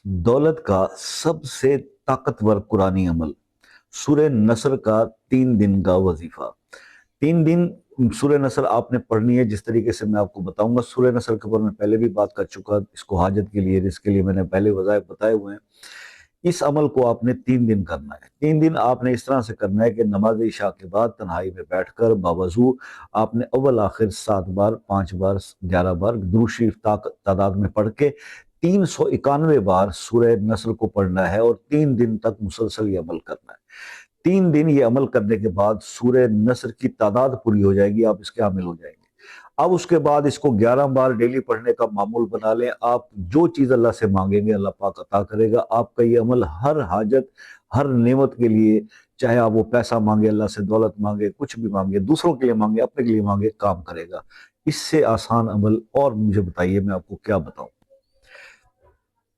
दौलत का सबसे ताकतवर कुरानी अमल, सूरह नसर का 3 दिन का वजीफा। 3 दिन सूरह नसर आपने पढ़नी है। जिस तरीके से मैं आपको बताऊंगा, सूरह नसर के ऊपर मैं पहले भी बात कर चुका, इसको हाजत के लिए, रिस्क के लिए मैंने पहले वज़ाइफ बताए हुए हैं। इस अमल को आपने 3 दिन करना है। 3 दिन आपने इस तरह से करना है कि नमाज इशा के बाद तन्हाई में बैठकर बावजू आपने अव्वल आखिर 7 बार, 5 बार, 11 बार दुरूद शरीफ तादाद में पढ़ के 391 बार सूरह नस्र को पढ़ना है और 3 दिन तक मुसलसल ये अमल करना है। 3 दिन ये अमल करने के बाद सूरह नस्र की तादाद पूरी हो जाएगी, आप इसके हामिल हो जाएंगे। अब उसके बाद इसको 11 बार डेली पढ़ने का मामूल बना लें। आप जो चीज़ अल्लाह से मांगेंगे अल्लाह पाक अता करेगा। आपका ये अमल हर हाजत, हर नेमत के लिए, चाहे आप वो पैसा मांगे अल्लाह से, दौलत मांगे, कुछ भी मांगे, दूसरों के लिए मांगे, अपने के लिए मांगे, काम करेगा। इससे आसान अमल और मुझे बताइए, मैं आपको क्या बताऊं।